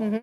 Mm-hmm.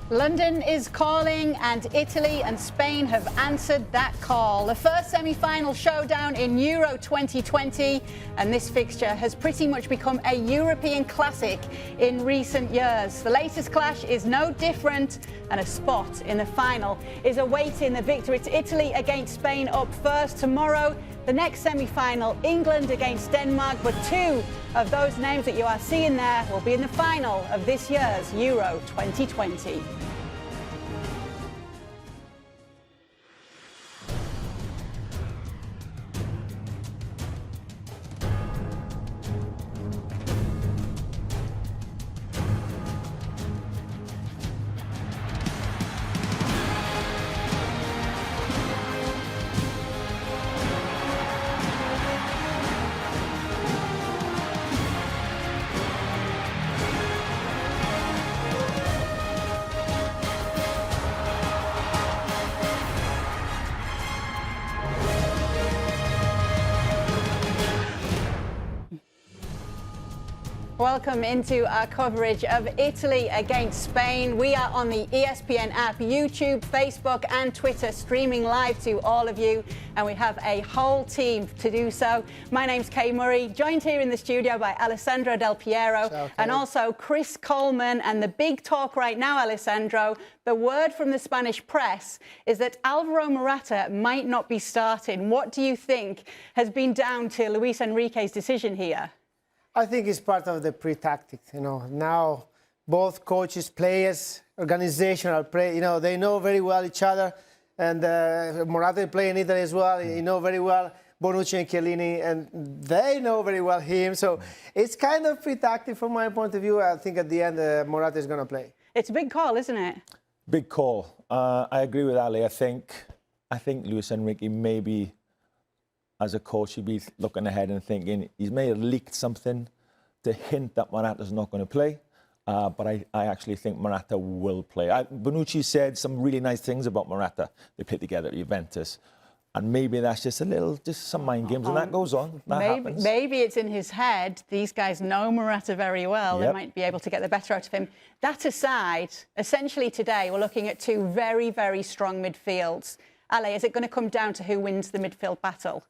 London is calling, and Italy and Spain have answered that call. The first semi-final showdown in Euro 2020, and this fixture has pretty much become a European classic in recent years. The latest clash is no different, and a spot in the final is awaiting the victor. It's Italy against Spain up first tomorrow. The next semi-final, England against Denmark, but two of those names that you are seeing there will be in the final of this year's Euro 2020. Welcome into our coverage of Italy against Spain. We are on the ESPN app, YouTube, Facebook and Twitter, streaming live to all of you, and we have a whole team to do so. My name's Kay Murray, joined here in the studio by Alessandro Del Piero and also Chris Coleman. And the big talk right now, Alessandro, the word from the Spanish press is that Alvaro Morata might not be starting. What do you think has been down to Luis Enrique's decision here? I think it's part of the pre-tactic, Now, both coaches, players, organizational play, they know very well each other. And Morata playing in Italy as well. He know very well Bonucci and Chiellini, and they know very well him. So it's kind of pre-tactic from my point of view. I think at the end, Morata is going to play. It's a big call, isn't it? Big call. I agree with Ali. I think Luis Enrique maybe, as a coach, he'd be looking ahead and thinking he's may have leaked something to hint that Morata's not going to play. But I actually think Morata will play. Bonucci said some really nice things about Morata. They played together at Juventus. And maybe that's just some mind games, and that goes on. Maybe it's in his head. These guys know Morata very well. Yep. They might be able to get the better out of him. That aside, essentially today, we're looking at two very, very strong midfields. Ale, is it going to come down to who wins the midfield battle?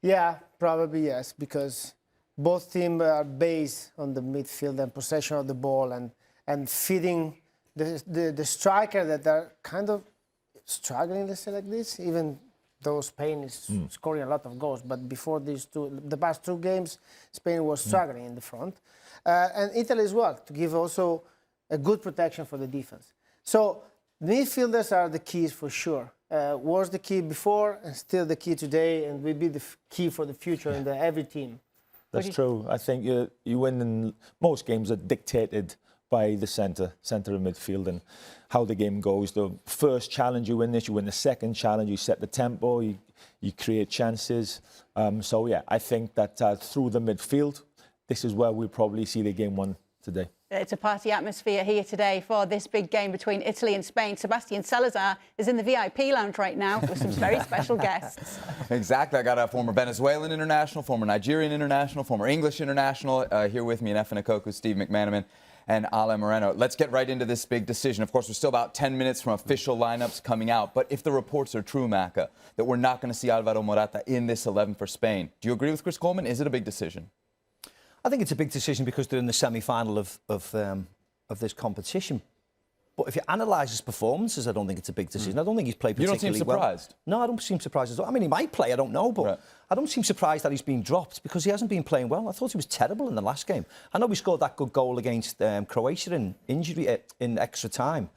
Yeah, probably yes, because both teams are based on the midfield and possession of the ball and feeding the striker that are kind of struggling, let's say like this, even though Spain is scoring a lot of goals. But before the past 2 games, Spain was struggling in the front. And Italy as well, to give also a good protection for the defense. So midfielders are the keys for sure. Was the key before and still the key today, and will be the key for the future in every team. That's true. I think you win in most games are dictated by the centre of midfield and how the game goes. The first challenge you win this, you win the second challenge, you set the tempo, you create chances. So yeah, I think that through the midfield, this is where we'll probably see the game won today. It's a party atmosphere here today for this big game between Italy and Spain. Sebastian Salazar is in the VIP lounge right now with some very special guests. Exactly. I got a former Venezuelan international, former Nigerian international, former English international here with me in Efan Ekoku, Steve McManaman, and Ale Moreno. Let's get right into this big decision. Of course, we're still about 10 minutes from official lineups coming out. But if the reports are true, Maka, that we're not going to see Alvaro Morata in this 11 for Spain, do you agree with Chris Coleman? Is it a big decision? I think it's a big decision because they're in the semi-final of this competition. But if you analyse his performances, I don't think it's a big decision. I don't think he's played particularly well. You don't seem surprised? No, I don't seem surprised at all. I mean, he might play, I don't know, but I don't seem surprised that he's been dropped because he hasn't been playing well. I thought he was terrible in the last game. I know he scored that good goal against Croatia in extra time,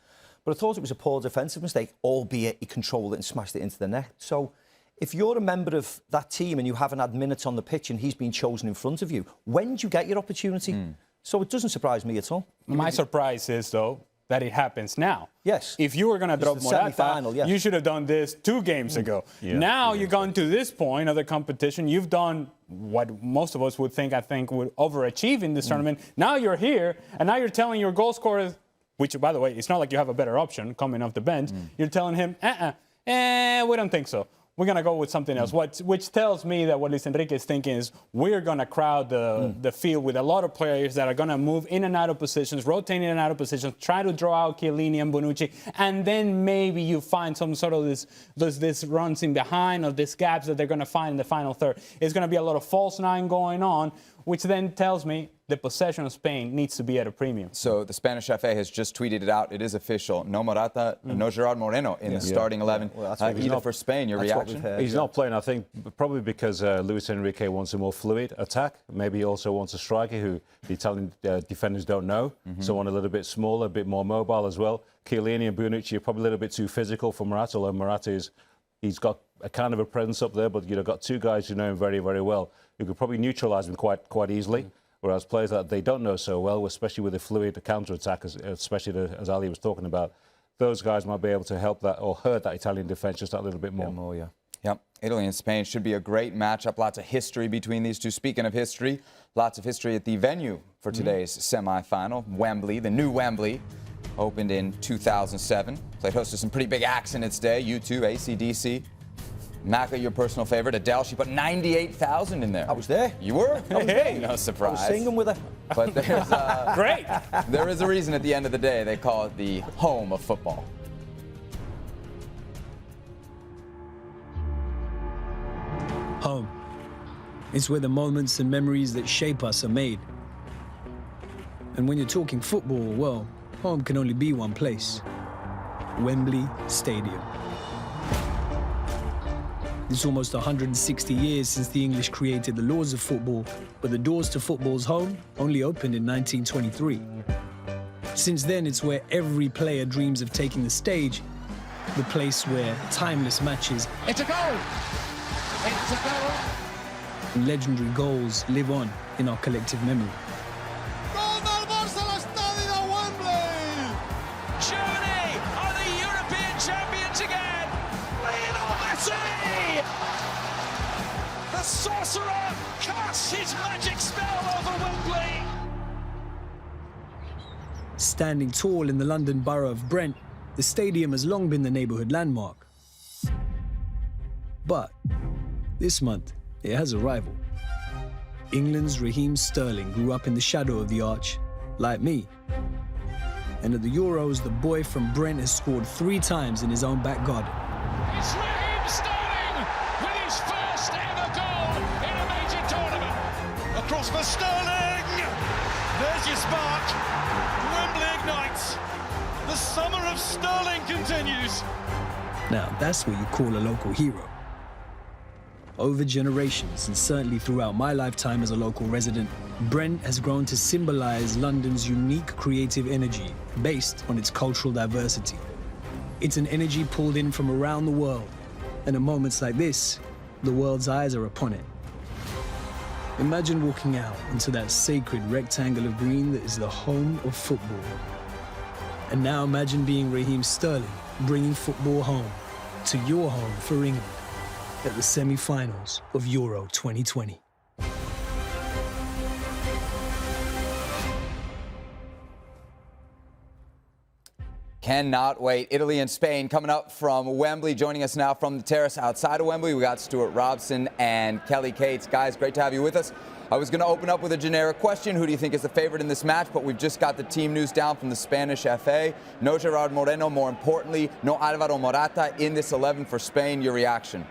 but I thought it was a poor defensive mistake, albeit he controlled it and smashed it into the net. So if you're a member of that team and you haven't had minutes on the pitch and he's been chosen in front of you, when do you get your opportunity? So it doesn't surprise me at all. My surprise is, though, that it happens now. Yes. If you were going to drop Morata, you should have done this 2 games ago. Now you've gone to this point of the competition. You've done what most of us would think, would overachieve in this tournament. Now you're here, and now you're telling your goal scorer, which, by the way, it's not like you have a better option coming off the bench. You're telling him, we don't think so. We're going to go with something else, which tells me that what Luis Enrique is thinking is we're going to crowd the field with a lot of players that are going to move in and out of positions, rotating in and out of positions, try to draw out Chiellini and Bonucci, and then maybe you find some sort of this runs in behind or these gaps that they're going to find in the final third. It's going to be a lot of false nine going on, which then tells me the possession of Spain needs to be at a premium. So the Spanish FA has just tweeted it out. It is official. No Morata, no Gerard Moreno in the starting 11. Well, either for Spain, your reaction? He's not playing, I think, probably because Luis Enrique wants a more fluid attack. Maybe he also wants a striker who the Italian defenders don't know. Someone a little bit smaller, a bit more mobile as well. Chiellini and Bonucci are probably a little bit too physical for Morata, although Morata he's got a kind of a presence up there, but you've got 2 guys who know him very, very well, who could probably neutralise him quite easily. Whereas players that they don't know so well, especially with a fluid counter-attack, especially as Ali was talking about, those guys might be able to help that or hurt that Italian defence just that little bit more. Yep. Italy and Spain should be a great matchup. Lots of history between these two. Speaking of history, lots of history at the venue for today's semi-final. Wembley, the new Wembley, opened in 2007. Played host to some pretty big acts in its day. U2, AC/DC. Maka, your personal favorite, Adele, she put 98,000 in there. I was there. You were? I was there. No surprise. I was singing with her. But there's Great. There is a reason at the end of the day they call it the home of football. Home. It's where the moments and memories that shape us are made. And when you're talking football, well, home can only be one place. Wembley Stadium. It's almost 160 years since the English created the laws of football, but the doors to football's home only opened in 1923. Since then, it's where every player dreams of taking the stage, the place where timeless matches It's a goal! It's a goal! and legendary goals live on in our collective memory. Gol del Barça a l'estadi de Wembley! Germany are the European champions again! Lionel Messi! The sorcerer casts his magic spell over Wembley! Standing tall in the London borough of Brent, the stadium has long been the neighbourhood landmark. But this month, it has a rival. England's Raheem Sterling grew up in the shadow of the arch, like me. And at the Euros, the boy from Brent has scored 3 times in his own back garden. It's Raheem Sterling with his first ever goal in a major tournament. Across for Sterling! There's your spark. Wembley ignites. The summer of Sterling continues. Now, that's what you call a local hero. Over generations, and certainly throughout my lifetime as a local resident, Brent has grown to symbolize London's unique creative energy based on its cultural diversity. It's an energy pulled in from around the world, and at moments like this, the world's eyes are upon it. Imagine walking out into that sacred rectangle of green that is the home of football. And now imagine being Raheem Sterling, bringing football home, to your home for England, at the semi-finals of Euro 2020. Cannot wait. Italy and Spain coming up from Wembley. Joining us now from the terrace outside of Wembley, we got Stewart Robson and Kelly Cates. Guys, great to have you with us. I was going to open up with a generic question. Who do you think is the favorite in this match? But we've just got the team news down from the Spanish FA. No Gerard Moreno, more importantly, no Alvaro Morata in this 11 for Spain. Your reaction?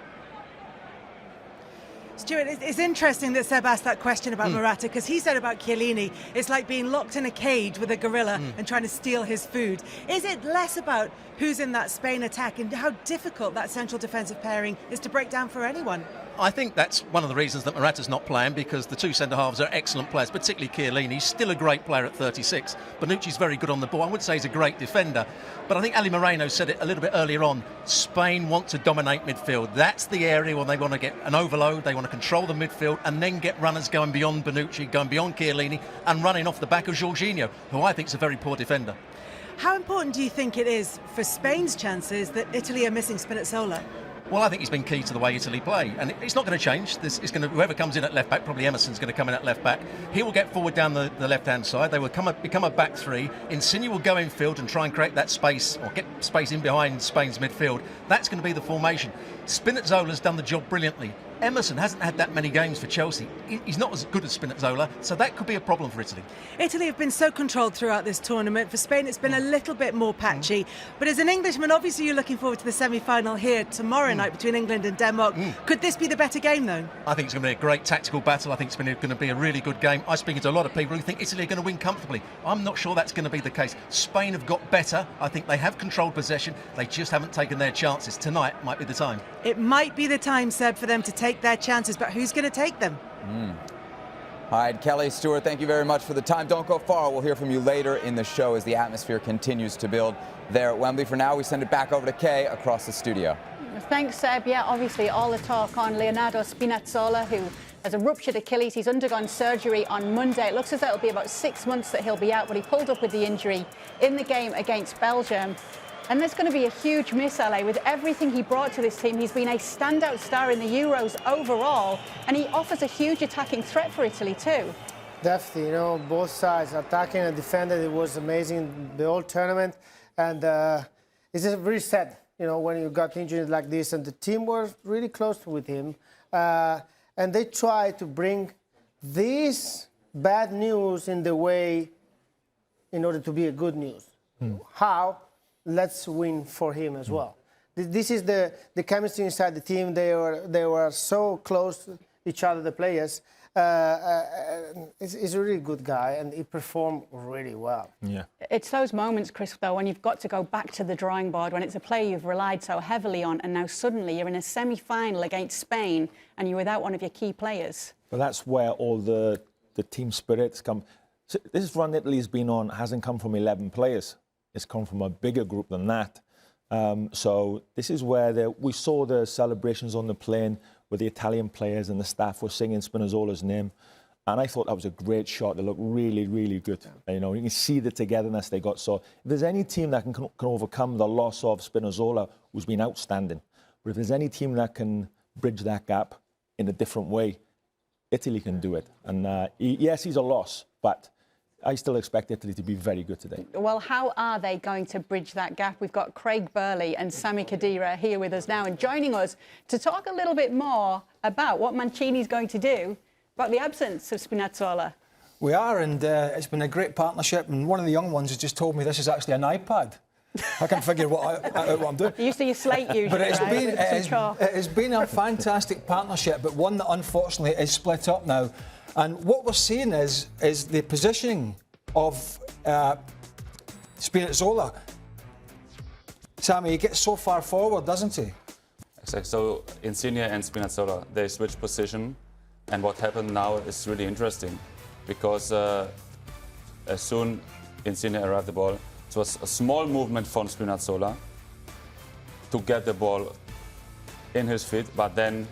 Stuart, it's interesting that Seb asked that question about Morata, because he said about Chiellini, it's like being locked in a cage with a gorilla and trying to steal his food. Is it less about who's in that Spain attack and how difficult that central defensive pairing is to break down for anyone? I think that's one of the reasons that Morata's not playing, because the two centre-halves are excellent players, particularly Chiellini. He's still a great player at 36. Bonucci's very good on the ball. I would say he's a great defender. But I think Ali Moreno said it a little bit earlier on. Spain want to dominate midfield. That's the area where they want to get an overload. They want to control the midfield and then get runners going beyond Bonucci, going beyond Chiellini and running off the back of Jorginho, who I think is a very poor defender. How important do you think it is for Spain's chances that Italy are missing Spinazzola? Well, I think he's been key to the way Italy play, and it's not going to change. This is going to, whoever comes in at left back, probably Emerson's going to come in at left back. He will get forward down the left-hand side. They will become a back three. Insigne will go in field and try and create that space, or get space in behind Spain's midfield. That's going to be the formation. Spinazzola's done the job brilliantly. Emerson hasn't had that many games for Chelsea. He's not as good as Spinazzola, so that could be a problem for Italy. Italy have been so controlled throughout this tournament. For Spain, it's been a little bit more patchy. But as an Englishman, obviously you're looking forward to the semi-final here tomorrow night between England and Denmark. Could this be the better game, though? I think it's going to be a great tactical battle. I think it's going to be a really good game. I'm speaking to a lot of people who think Italy are going to win comfortably. I'm not sure that's going to be the case. Spain have got better. I think they have controlled possession. They just haven't taken their chances. Tonight might be the time. It might be the time, Seb, for them to take their chances, but who's going to take them? All right, Kelly, Stewart, thank you very much for the time. Don't go far. We'll hear from you later in the show as the atmosphere continues to build there at Wembley. For now, we send it back over to Kay across the studio. Thanks, Seb. Yeah, obviously all the talk on Leonardo Spinazzola, who has a ruptured Achilles. He's undergone surgery on Monday. It looks as though it'll be about 6 months that he'll be out, but he pulled up with the injury in the game against Belgium. And there's going to be a huge miss, LA, with everything he brought to this team. He's been a standout star in the Euros overall, and he offers a huge attacking threat for Italy too. Definitely, you know, both sides, attacking and defending, it was amazing the whole tournament. And it's just very sad, you know, when you got injured like this, and the team was really close with him. And they tried to bring this bad news in the way in order to be a good news. How? Let's win for him as well. This is the chemistry inside the team. They were so close to each other, the players. He's a really good guy, and he performed really well. Yeah. It's those moments, Chris, though, when you've got to go back to the drawing board, when it's a player you've relied so heavily on, and now suddenly you're in a semi-final against Spain, and you're without one of your key players. But that's where all the team spirits come. So this run Italy's been on hasn't come from 11 players. It's come from a bigger group than that. So this is where we saw the celebrations on the plane where the Italian players and the staff were singing Spinazzola's name. And I thought that was a great shot. They looked really, really good. Yeah. You know, you can see the togetherness they got. So if there's any team that can overcome the loss of Spinazzola, who's been outstanding, but if there's any team that can bridge that gap in a different way, Italy can do it. And yes, he's a loss, but I still expect Italy to be very good today. Well, how are they going to bridge that gap? We've got Craig Burley and Sami Khedira here with us now and joining us to talk a little bit more about what Mancini's going to do about the absence of Spinazzola. We are, and it's been a great partnership, and one of the young ones has just told me this is actually an iPad. I can't figure what I'm doing. You used to use slate usually, but it has been a fantastic partnership, but one that unfortunately is split up now. And what we're seeing is the positioning of Spinazzola Sammy, he gets so far forward, doesn't he? Exactly. So Insigne and Spinazzola, they switch position, and what happened now is really interesting, because as soon Insigne arrived the ball, it was a small movement from Spinazzola to get the ball in his feet, but then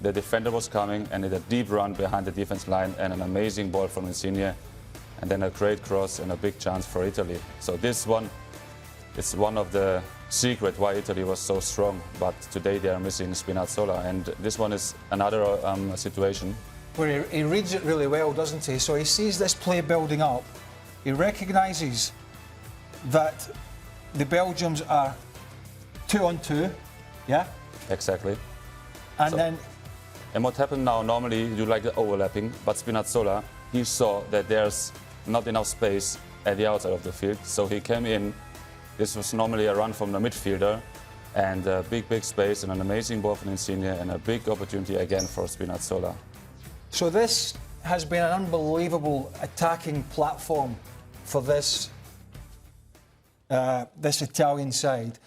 the defender was coming and did a deep run behind the defense line and an amazing ball from Insigne, and then a great cross and a big chance for Italy. So this one is one of the secret why Italy was so strong, but today they are missing Spinazzola, and this one is another situation where he reads it really well, doesn't he? So he sees this play building up, he recognises that the Belgians are 2-on-2, yeah? Exactly. And and what happened now, normally you do like the overlapping, but Spinazzola, he saw that there's not enough space at the outside of the field, so he came in. This was normally a run from the midfielder, and a big space and an amazing ball from Insigne and a big opportunity again for Spinazzola. So this has been an unbelievable attacking platform for this Italian side.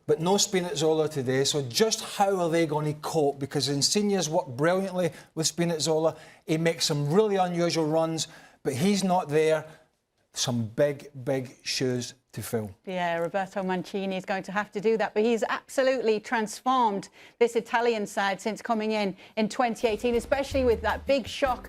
But no Spinazzola today, so just how are they going to cope? Because Insigne's worked brilliantly with Spinazzola. He makes some really unusual runs, but he's not there. Some big shoes to fill. Yeah, Roberto Mancini is going to have to do that, but he's absolutely transformed this Italian side since coming in 2018, especially with that big shock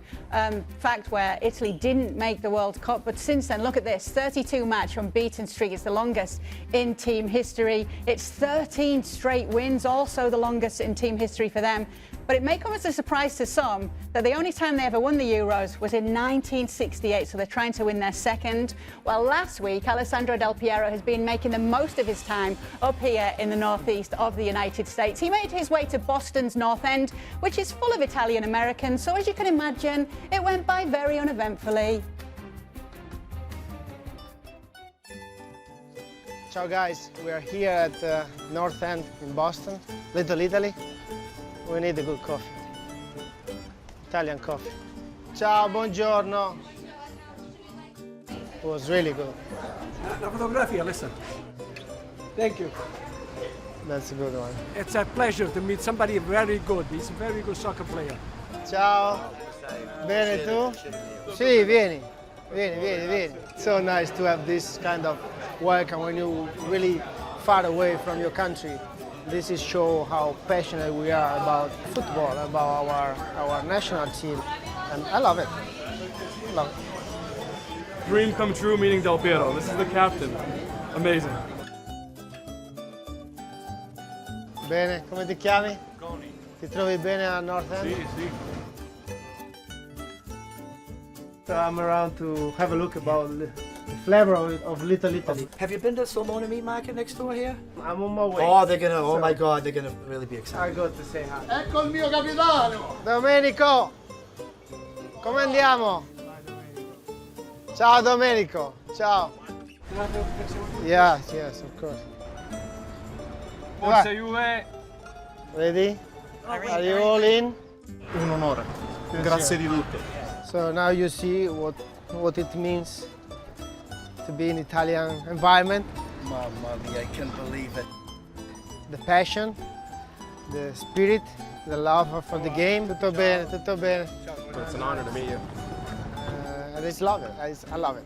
fact where Italy didn't make the World Cup. But since then, look at this, 32-match unbeaten streak. It's the longest in team history. It's 13 straight wins, also the longest in team history for them. But it may come as a surprise to some that the only time they ever won the Euros was in 1968, so they're trying to win their second. Well, last week, Alessandro Del Piero has been making the most of his time up here in the northeast of the United States. He made his way to Boston's North End, which is full of Italian Americans, so as you can imagine, it went by very uneventfully. Ciao guys, we are here at North End in Boston, Little Italy. We need a good coffee. Italian coffee. Ciao, buongiorno. It was really good. La fotografia, listen. Thank you. That's a good one. It's a pleasure to meet somebody very good. He's a very good soccer player. Ciao. Bene tu? Sì, vieni. Vieni. So nice to have this kind of welcome when you're really far away from your country. This is show how passionate we are about football, about our national team, and I love it. Love it. Dream come true meeting Del Piero. This is the captain. Amazing. Bene, come ti chiami? Goni. Ti trovi bene a North End? Sì. So I'm around to have a look about the flavor of Little Italy. Have you been to the Salmona meat market next door here? I'm on my way. Oh, my God, they're gonna really be excited. I got to say hi. Ecco il mio capitano! Domenico, come andiamo? Ciao Domenico, ciao. Yes, of course. Forza Juve. Ready? Are you all in? Un onore. Grazie di tutto. So now you see what it means to be in Italian environment. Mamma mia, I can't believe it. The passion, the spirit, the love for the game. Tutto bene, tutto bene. It's an honor to meet you. I just love it. I love it.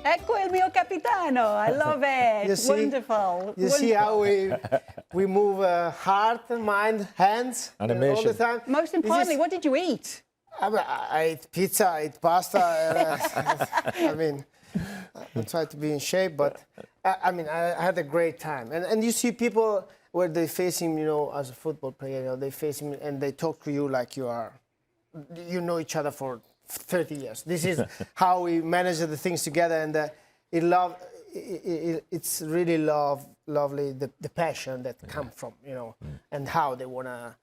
Ecco il mio capitano. I love it. You see, wonderful. You see how we move heart, mind, hands all the time. Most importantly, what did you eat? I ate pizza, I ate pasta. I mean, I try to be in shape, but I had a great time. And you see people where they face him, as a football player, they face him and they talk to you like you know each other for 30 years. This is how we manage the things together, and it's really lovely the passion that comes from, and how they want to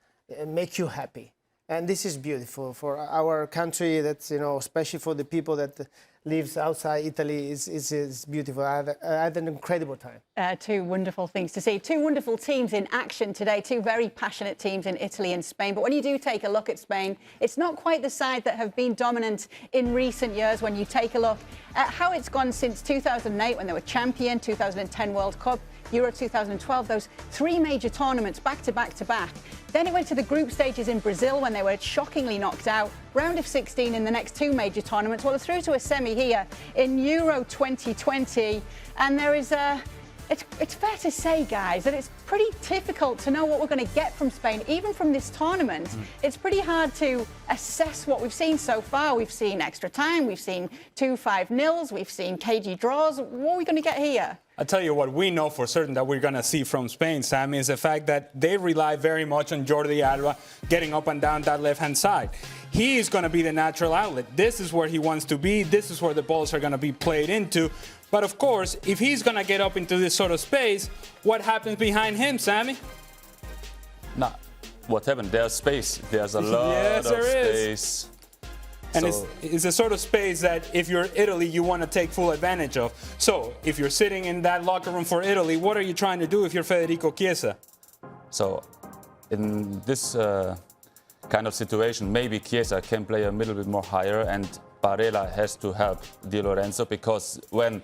make you happy. And this is beautiful for our country. That's, you know, especially for the people that lives outside Italy, is beautiful. I had an incredible time. Two wonderful things to see. Two wonderful teams in action today. Two very passionate teams in Italy and Spain. But when you do take a look at Spain, it's not quite the side that have been dominant in recent years. When you take a look at how it's gone since 2008, when they were champion, 2010 World Cup, Euro 2012, those three major tournaments back to back to back. Then it went to the group stages in Brazil when they were shockingly knocked out. Round of 16 in the next two major tournaments. Well, through to a semi here in Euro 2020. And there is it's fair to say, guys, that it's pretty difficult to know what we're going to get from Spain, even from this tournament. It's pretty hard to assess what we've seen so far. We've seen extra time, we've seen 2 5-0s, we've seen cagey draws. What are we going to get here? I'll tell you what we know for certain that we're going to see from Spain, Sam, is the fact that they rely very much on Jordi Alba getting up and down that left-hand side. He is going to be the natural outlet. This is where he wants to be. This is where the balls are going to be played into. But, of course, if he's going to get up into this sort of space, what happens behind him, Sammy? Nah, what happened? There's space. There's a lot of space. And it's a sort of space that if you're Italy, you want to take full advantage of. So if you're sitting in that locker room for Italy, what are you trying to do if you're Federico Chiesa? So in this kind of situation, maybe Chiesa can play a little bit more higher and Barella has to help Di Lorenzo, because when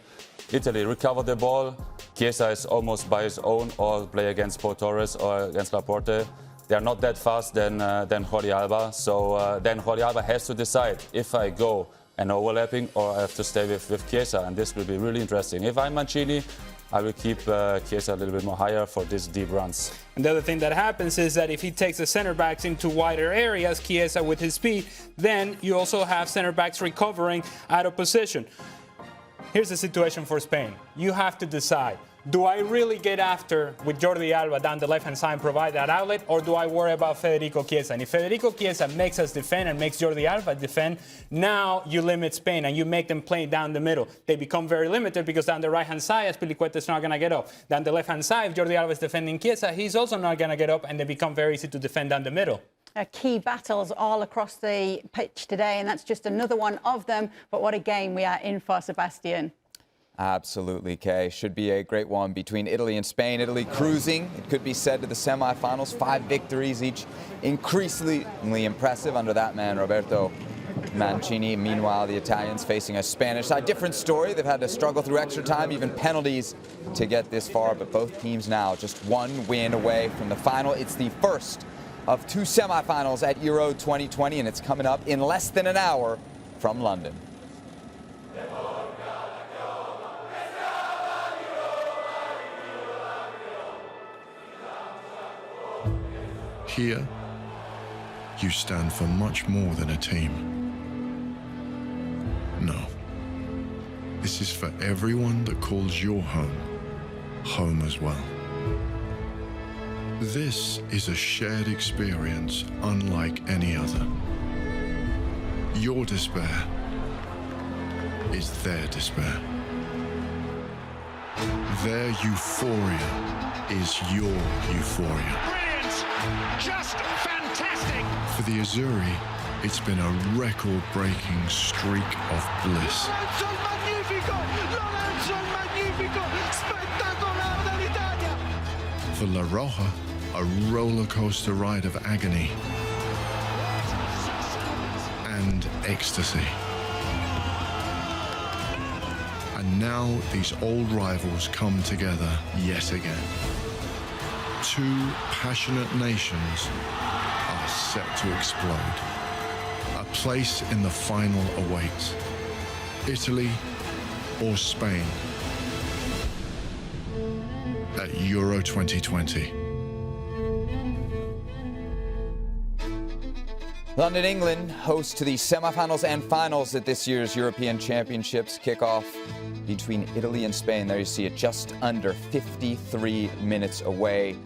Italy recover the ball, Chiesa is almost by his own, or play against Pau Torres or against Laporte. They are not that fast than Jordi Alba, so then Jordi Alba has to decide if I go and overlapping or I have to stay with Chiesa, and this will be really interesting. If I'm Mancini, I will keep Chiesa a little bit more higher for these deep runs. And the other thing that happens is that if he takes the center backs into wider areas, Chiesa with his speed, then you also have center backs recovering out of position. Here's the situation for Spain. You have to decide. Do I really get after with Jordi Alba down the left-hand side and provide that outlet, or do I worry about Federico Chiesa? And if Federico Chiesa makes us defend and makes Jordi Alba defend, now you limit Spain and you make them play down the middle. They become very limited because down the right-hand side, Azpilicueta is not going to get up. Down the left-hand side, if Jordi Alba is defending Chiesa, he's also not going to get up, and they become very easy to defend down the middle. Key battles all across the pitch today, and that's just another one of them. But what a game we are in for, Sebastian. Absolutely, Kay. Should be a great one between Italy and Spain. Italy cruising, it could be said, to the semifinals. 5 victories each, increasingly impressive under that man, Roberto Mancini. Meanwhile, the Italians facing a Spanish side. Different story. They've had to struggle through extra time, even penalties, to get this far. But both teams now just one win away from the final. It's the first of 2 semifinals at Euro 2020, and it's coming up in less than an hour from London. Here, you stand for much more than a team. No. This is for everyone that calls your home, home as well. This is a shared experience unlike any other. Your despair is their despair. Their euphoria is your euphoria. Just fantastic! For the Azzurri, it's been a record-breaking streak of bliss. For La Roja, a roller coaster ride of agony and ecstasy. And now these old rivals come together yet again. 2 passionate nations are set to explode. A place in the final awaits. Italy or Spain at Euro 2020. London, England, host to the semifinals and finals at this year's European Championships. Kickoff between Italy and Spain. There you see it, just under 53 minutes away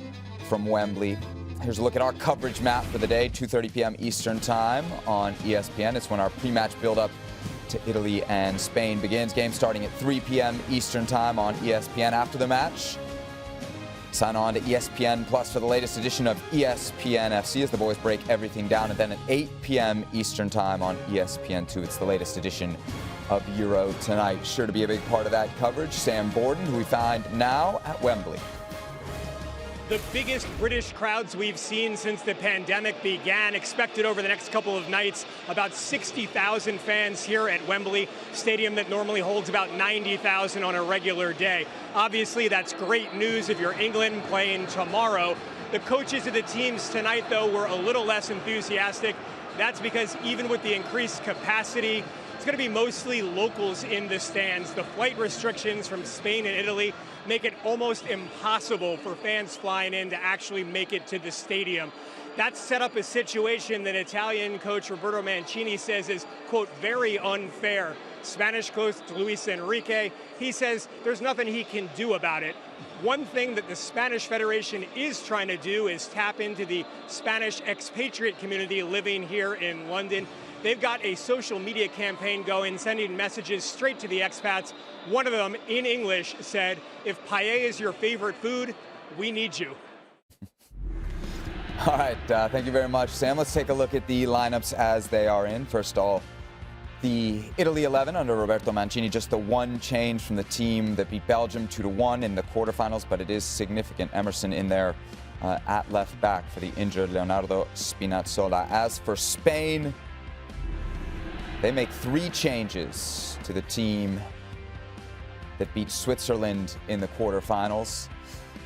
from Wembley. Here's a look at our coverage map for the day. 2:30 p.m. Eastern Time on ESPN. It's when our pre-match build-up to Italy and Spain begins. Game starting at 3 p.m. Eastern Time on ESPN. After the match, Sign on to ESPN Plus for the latest edition of ESPN FC as the boys break everything down. And then at 8 p.m. Eastern Time on ESPN2, it's the latest edition of Euro Tonight. Sure to be a big part of that coverage. Sam Borden, who we find now at Wembley. The biggest British crowds we've seen since the pandemic began, expected over the next couple of nights. About 60,000 fans here at Wembley, stadium that normally holds about 90,000 on a regular day. Obviously, that's great news if you're England playing tomorrow. The coaches of the teams tonight, though, were a little less enthusiastic. That's because even with the increased capacity, it's going to be mostly locals in the stands. The flight restrictions from Spain and Italy make it almost impossible for fans flying in to actually make it to the stadium. That's set up a situation that Italian coach Roberto Mancini says is, quote, very unfair. Spanish coach Luis Enrique, he says there's nothing he can do about it. One thing that the Spanish Federation is trying to do is tap into the Spanish expatriate community living here in London. They've got a social media campaign going, sending messages straight to the expats. One of them, in English, said, if paella is your favorite food, we need you. All right, thank you very much, Sam. Let's take a look at the lineups as they are in. First of all, the Italy 11 under Roberto Mancini, just the one change from the team that beat Belgium 2-1 in the quarterfinals, but it is significant. Emerson in there at left back for the injured Leonardo Spinazzola. As for Spain, they make 3 changes to the team that beat Switzerland in the quarterfinals.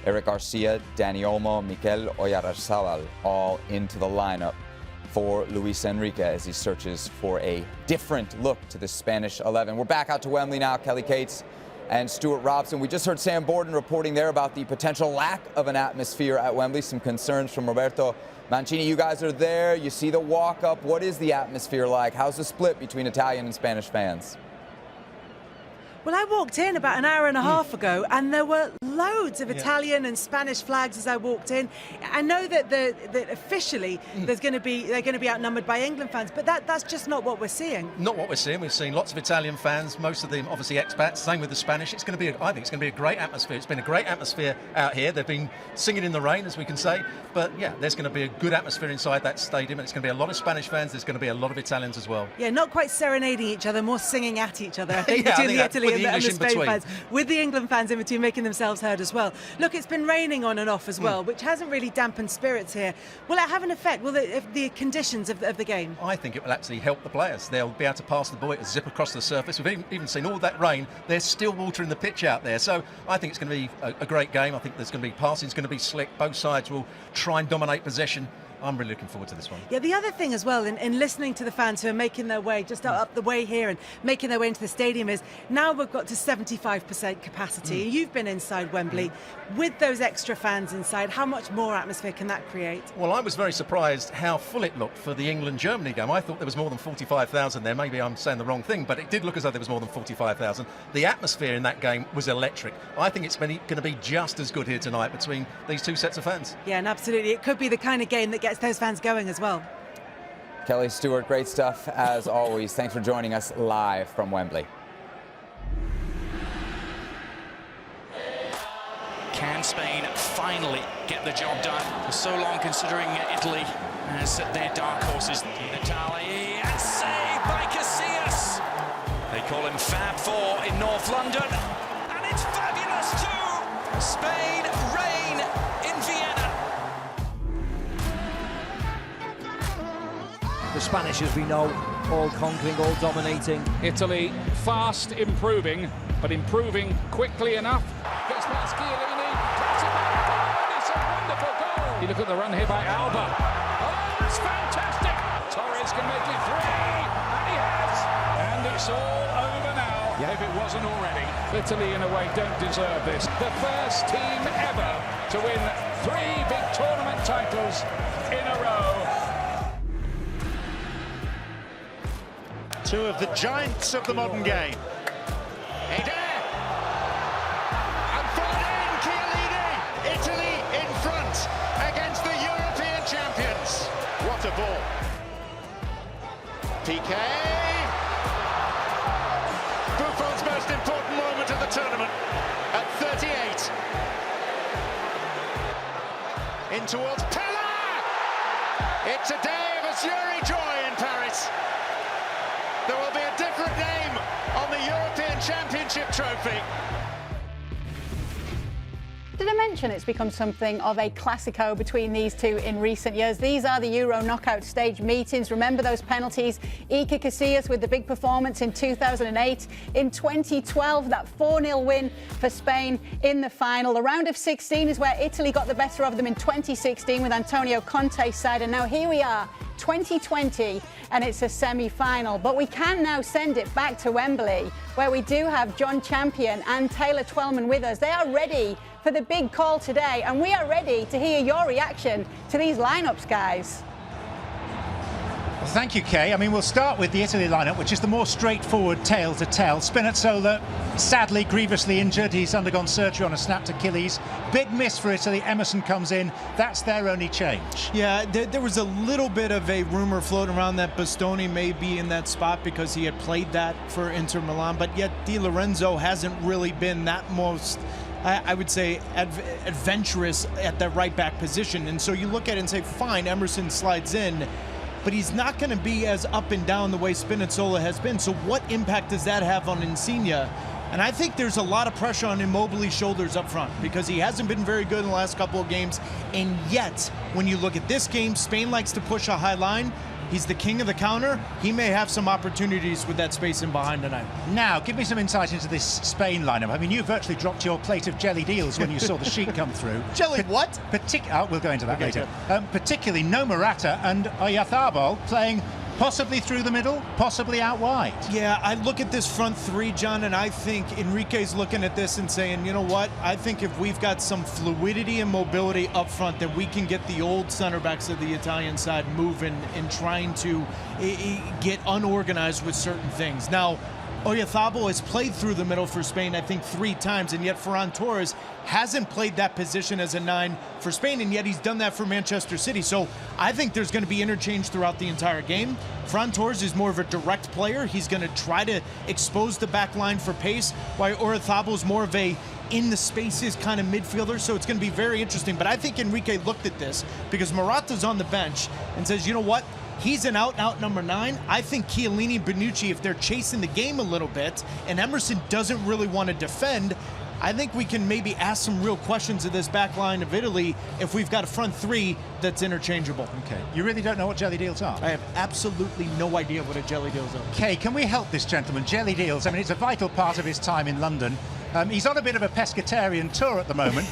Eric Garcia, Dani Olmo, Mikel Oyarzabal all into the lineup for Luis Enrique as he searches for a different look to the Spanish 11. We're back out to Wembley now. Kelly Cates and Stewart Robson. We just heard Sam Borden reporting there about the potential lack of an atmosphere at Wembley. Some concerns from Roberto Mancini. You guys are there. You see the walk-up. What is the atmosphere like? How's the split between Italian and Spanish fans? Well, I walked in about an hour and a half ago, and there were loads of Italian and Spanish flags as I walked in. I know that that officially they're going to be outnumbered by England fans, but that's just not what we're seeing. Not what we're seeing. We've seen lots of Italian fans, most of them obviously expats. Same with the Spanish. I think it's going to be a great atmosphere. It's been a great atmosphere out here. They've been singing in the rain, as we can say. But yeah, there's going to be a good atmosphere inside that stadium, and it's going to be a lot of Spanish fans. There's going to be a lot of Italians as well. Yeah, not quite serenading each other, more singing at each other. I think between the Italy and the Spain fans, with the England fans in between, making themselves heard as well. Look, it's been raining on and off as well, which hasn't really dampened spirits here. Will it have an effect? Will the conditions of the game? I think it will actually help the players. They'll be able to pass the ball, it'll zip across the surface. We've even seen all that rain. There's still water in the pitch out there. So I think it's going to be a great game. I think there's going to be passing. It's going to be slick. Both sides will try and dominate possession. I'm really looking forward to this one. Yeah, the other thing as well, in listening to the fans who are making their way just up the way here and making their way into the stadium, is now we've got to 75% capacity. You've been inside Wembley. With those extra fans inside, how much more atmosphere can that create? Well, I was very surprised how full it looked for the England-Germany game. I thought there was more than 45,000 there. Maybe I'm saying the wrong thing, but it did look as though there was more than 45,000. The atmosphere in that game was electric. I think it's going to be just as good here tonight between these two sets of fans. Yeah, and absolutely. It could be the kind of game that gets those fans going as well. Kelly, Stewart, great stuff as always. Thanks for joining us live from Wembley. Can Spain finally get the job done? For so long considering Italy as their dark horses. Italy, and saved by Casillas. They call him Fab 4 in North London. And it's fabulous too! Spain reign in Vienna. The Spanish, as we know, all conquering, all dominating. Italy fast improving, but improving quickly enough. Gets past Chiellini, drops it back, it's a wonderful goal. You look at the run here by Alba. Oh, it's fantastic. Torres can make it 3, and he has. And it's all over now, if it wasn't already. Italy, in a way, don't deserve this. The first team ever to win 3 big tournament titles in a row. 2 of the giants of the modern game. Eder! And brought in Chiellini! Italy in front against the European champions. What a ball. PK! Buffon's most important moment of the tournament at 38. in towards Pella! It's a day of azuri joy in Paris. There will be a different name on the European Championship trophy. Did I mention it's become something of a classico between these two in recent years? These are the Euro knockout stage meetings. Remember those penalties? Iker Casillas with the big performance in 2008. In 2012, that 4-0 win for Spain in the final. The round of 16 is where Italy got the better of them in 2016 with Antonio Conte's side. And now here we are, 2020, and it's a semi-final. But we can now send it back to Wembley, where we do have John Champion and Taylor Twellman with us. They are ready for the big call today, and we are ready to hear your reaction to these lineups, guys. Well, thank you, Kay. I mean, we'll start with the Italy lineup, which is the more straightforward tale to tell. Spinazzola, sadly, grievously injured. He's undergone surgery on a snapped Achilles. Big miss for Italy. Emerson comes in. That's their only change. Yeah, there was a little bit of a rumor floating around that Bastoni may be in that spot because he had played that for Inter Milan, but yet Di Lorenzo hasn't really been that most, I would say, adventurous at that right back position. And so you look at it and say, fine, Emerson slides in, but he's not going to be as up and down the way Spinazzola has been. So what impact does that have on Insigne? And I think there's a lot of pressure on Immobile's shoulders up front because he hasn't been very good in the last couple of games. And yet, when you look at this game, Spain likes to push a high line. He's the king of the counter. He may have some opportunities with that space in behind tonight. Now, give me some insight into this Spain lineup. I mean, you virtually dropped your plate of jelly deals when you saw the sheet come through. Jelly what? We'll go into that later. Particularly no Morata and Oyarzabal playing possibly through the middle, possibly out wide. Yeah, I look at this front three, John, and I think Enrique's looking at this and saying, you know what, I think if we've got some fluidity and mobility up front, that we can get the old center backs of the Italian side moving and trying to get unorganized with certain things. Now, Oyarzabal has played through the middle for Spain, I think, 3 times, and yet Ferran Torres hasn't played that position as a 9 for Spain, and yet he's done that for Manchester City. So I think there's going to be interchange throughout the entire game. Ferran Torres is more of a direct player. He's going to try to expose the back line for pace, while Oyarzabal is more of a in the spaces kind of midfielder, so it's going to be very interesting. But I think Enrique looked at this because Morata's on the bench and says, you know what? He's an out-and-out number 9. I think Chiellini and Bonucci, if they're chasing the game a little bit, and Emerson doesn't really want to defend, I think we can maybe ask some real questions of this back line of Italy if we've got a front 3 that's interchangeable. Okay. You really don't know what jelly deals are? I have absolutely no idea what a jelly deals are. Kay, can we help this gentleman? Jelly deals, I mean, it's a vital part of his time in London. He's on a bit of a pescatarian tour at the moment.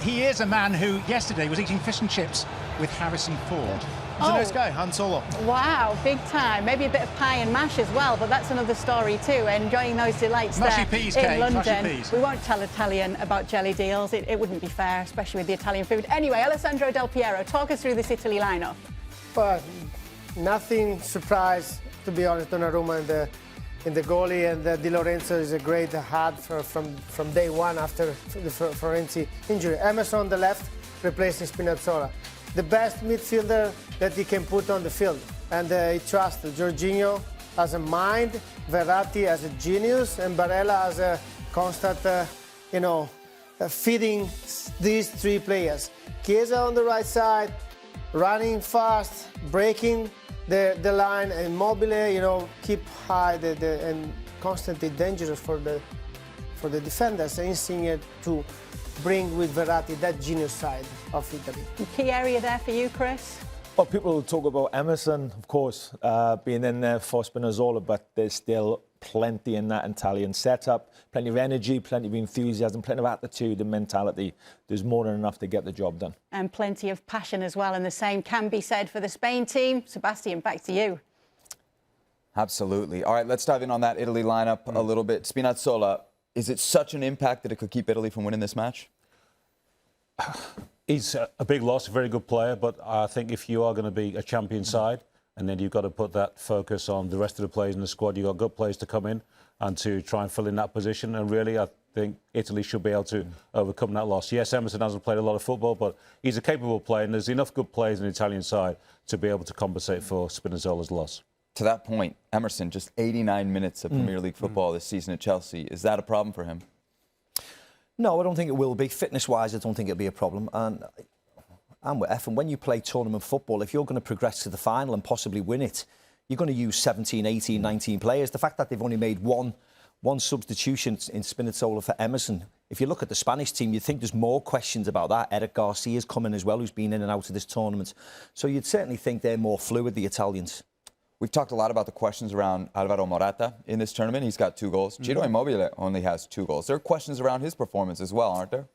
He is a man who yesterday was eating fish and chips with Harrison Ford. He's a nice guy, Han Solo. Wow, big time. Maybe a bit of pie and mash as well, but that's another story too. Enjoying those delights mushy there peas, in Kate, London. mushy peas. We won't tell Italian about jelly deals. It wouldn't be fair, especially with the Italian food. Anyway, Alessandro Del Piero, talk us through this Italy lineup. But nothing surprise, to be honest, Donnarumma in the goalie, and Di Lorenzo is a great add from day one after the Florenzi injury. Emerson on the left, replacing Spinazzola. The best midfielder that he can put on the field. And he trusts Jorginho as a mind, Verratti as a genius, and Barella as a constant, feeding these 3 players. Chiesa on the right side, running fast, breaking the line, and Immobile, keep high and constantly dangerous for the defenders. Insigne to bring with Verratti that genius side of Italy. Key area there for you, Chris? Well, people will talk about Emerson, of course, being in there for Spinazzola, but there's still plenty in that Italian setup, plenty of energy, plenty of enthusiasm, plenty of attitude and mentality. There's more than enough to get the job done. And plenty of passion as well, and the same can be said for the Spain team. Sebastian, back to you. Absolutely. All right, let's dive in on that Italy lineup a little bit. Spinazzola, is it such an impact that it could keep Italy from winning this match? He's a big loss, a very good player, but I think if you are going to be a champion side, and then you've got to put that focus on the rest of the players in the squad, you've got good players to come in and to try and fill in that position. And really, I think Italy should be able to overcome that loss. Yes, Emerson hasn't played a lot of football, but he's a capable player, and there's enough good players in the Italian side to be able to compensate for Spinazzola's loss. To that point, Emerson, just 89 minutes of Premier League football this season at Chelsea. Is that a problem for him? No, I don't think it will be. Fitness-wise, I don't think it'll be a problem. And I'm with F. And when you play tournament football, if you're going to progress to the final and possibly win it, you're going to use 17, 18, 19 players. The fact that they've only made one substitution in Spinazzola for Emerson, if you look at the Spanish team, you'd think there's more questions about that. Eric Garcia's coming as well, who's been in and out of this tournament. So you'd certainly think they're more fluid, the Italians. We've talked a lot about the questions around Alvaro Morata in this tournament. He's got 2 goals. Ciro Immobile only has 2 goals. There are questions around his performance as well, aren't there?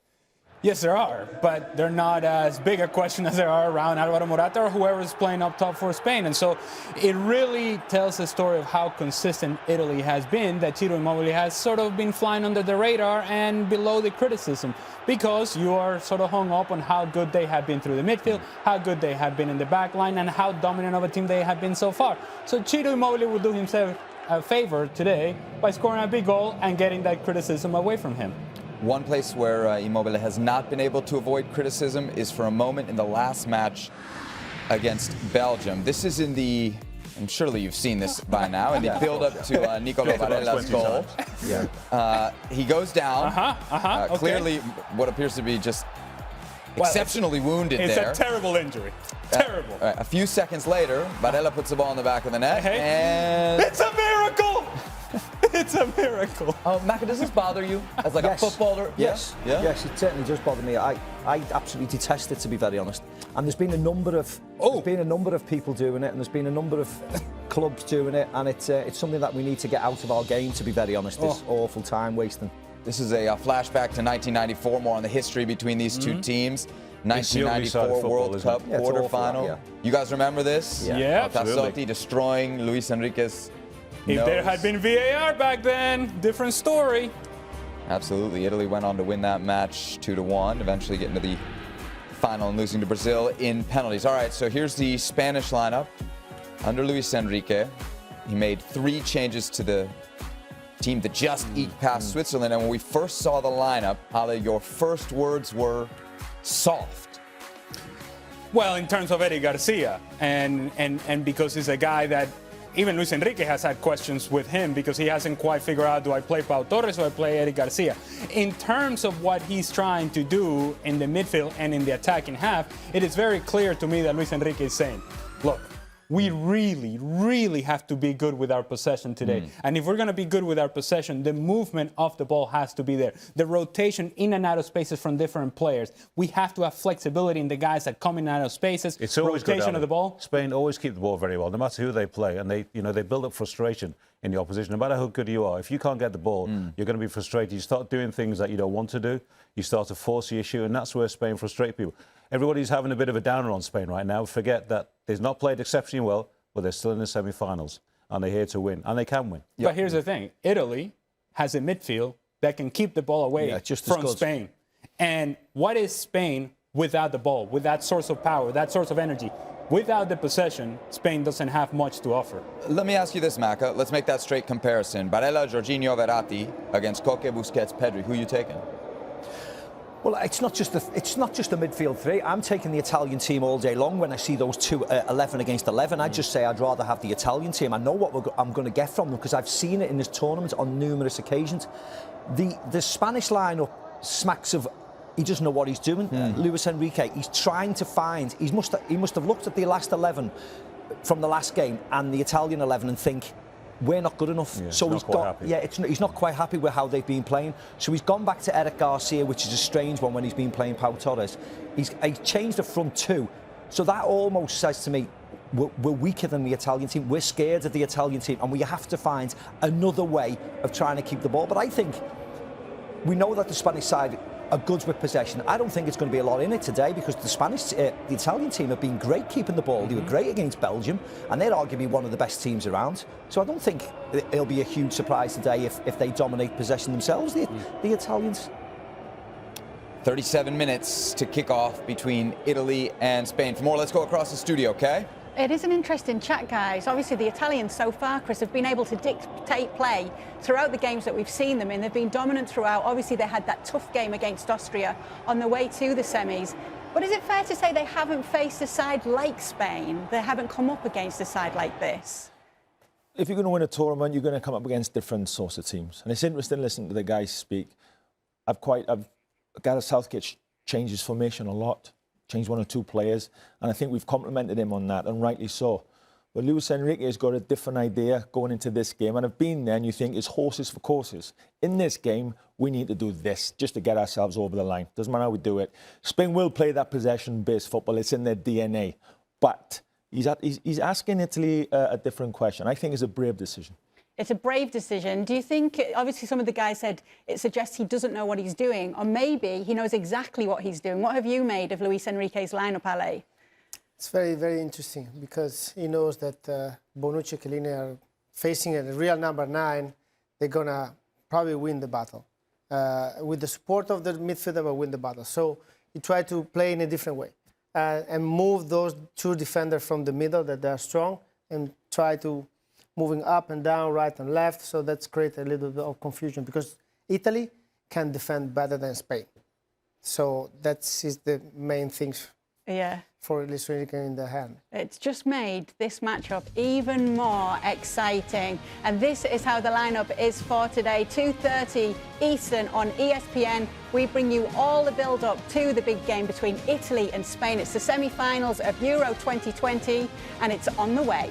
Yes, there are, but they're not as big a question as there are around Alvaro Morata or whoever is playing up top for Spain. And so it really tells the story of how consistent Italy has been, that Ciro Immobile has sort of been flying under the radar and below the criticism, because you are sort of hung up on how good they have been through the midfield, how good they have been in the back line, and how dominant of a team they have been so far. So Ciro Immobile will do himself a favor today by scoring a big goal and getting that criticism away from him. One place where Immobile has not been able to avoid criticism is for a moment in the last match against Belgium. This is in the, and surely you've seen this by now, in the build-up to Nicolo Barella's goal. He goes down, clearly what appears to be just exceptionally wounded there. It's a terrible injury. Terrible. A few seconds later, Barella puts the ball in the back of the net, and... It's a miracle! It's a miracle. Maka, does this bother you as like a footballer? Yes. Yeah? Yes, it certainly does bother me. I absolutely detest it, to be very honest. And there's been a number of people doing it, and there's been a number of clubs doing it, and it's something that we need to get out of our game, to be very honest. This awful time wasting. This is a flashback to 1994, more on the history between these two teams. 1994 World Cup quarterfinal. You guys remember this? Yeah. Tassotti destroying Luis Enrique's If there had been VAR back then, different story. Absolutely. Italy went on to win that match 2-1, eventually getting to the final and losing to Brazil in penalties. All right, so here's the Spanish lineup. Under Luis Enrique, he made 3 changes to the team that just eked past Switzerland. And when we first saw the lineup, Ale, your first words were soft. Well, in terms of Eddie Garcia, and because he's a guy that even Luis Enrique has had questions with him because he hasn't quite figured out, do I play Pau Torres or do I play Eddie Garcia? In terms of what he's trying to do in the midfield and in the attacking half, it is very clear to me that Luis Enrique is saying, look, we really, really have to be good with our possession today. And if we're going to be good with our possession, the movement of the ball has to be there. The rotation in and out of spaces from different players. We have to have flexibility in the guys that come in and out of spaces. It's always rotation good, of the ball. Spain always keep the ball very well, no matter who they play, and they build up frustration in the opposition. No matter how good you are, if you can't get the ball, you're going to be frustrated. You start doing things that you don't want to do. You start to force the issue, and that's where Spain frustrates people. Everybody's having a bit of a downer on Spain right now. Forget that they've not played exceptionally well, but they're still in the semi-finals, and they're here to win, and they can win. But here's the thing. Italy has a midfield that can keep the ball away from Spain. And what is Spain without the ball, with that source of power, that source of energy? Without the possession, Spain doesn't have much to offer. Let me ask you this, Maka. Let's make that straight comparison. Barella, Jorginho, Verratti against Koke, Busquets, Pedri. Who are you taking? Well, it's not just a midfield 3. I'm taking the Italian team all day long when I see those two 11 against 11. I just say I'd rather have the Italian team. I know what I'm going to get from them because I've seen it in this tournament on numerous occasions. The Spanish lineup smacks of he doesn't know what he's doing. Luis Enrique, he's trying to find. He must have looked at the last 11 from the last game and the Italian 11 and think, we're not good enough. So he's not quite happy with how they've been playing. So he's gone back to Eric Garcia, which is a strange one when he's been playing Pau Torres. He's changed the front 2. So that almost says to me, we're weaker than the Italian team. We're scared of the Italian team, and we have to find another way of trying to keep the ball. But I think we know that the Spanish side are good with possession. I don't think it's going to be a lot in it today because the Italian team have been great keeping the ball. They were great against Belgium, and they're arguably one of the best teams around. So I don't think it'll be a huge surprise today if they dominate possession themselves, the Italians. 37 minutes to kick off between Italy and Spain. For more, let's go across the studio, okay? It is an interesting chat, guys. Obviously, the Italians so far, Chris, have been able to dictate play throughout the games that we've seen them in. They've been dominant throughout. Obviously, they had that tough game against Austria on the way to the semis. But is it fair to say they haven't faced a side like Spain? They haven't come up against a side like this? If you're going to win a tournament, you're going to come up against different sorts of teams. And it's interesting listening to the guys speak. Gareth Southgate changes formation a lot. changed one or two players, and I think we've complimented him on that, and rightly so. But Luis Enrique has got a different idea going into this game, and I've been there, and you think it's horses for courses. In this game, we need to do this just to get ourselves over the line. Doesn't matter how we do it. Spain will play that possession-based football. It's in their DNA. But he's asking Italy a different question. I think it's a brave decision. It's a brave decision. Do you think, obviously some of the guys said it suggests he doesn't know what he's doing, or maybe he knows exactly what he's doing. What have you made of Luis Enrique's lineup, Ale? It's very, very interesting because he knows that Bonucci and Chiellini are facing a real number 9. They're going to probably win the battle. With the support of the midfielder, they will win the battle. So he tried to play in a different way and move those two defenders from the middle that they are strong and try to moving up and down, right and left. So that's created a little bit of confusion because Italy can defend better than Spain. So that's the main things. Yeah. For Luis Enrique in the hand. It's just made this matchup even more exciting. And this is how the lineup is for today. 2:30 Eastern on ESPN. We bring you all the build-up to the big game between Italy and Spain. It's the semi-finals of Euro 2020, and it's on the way.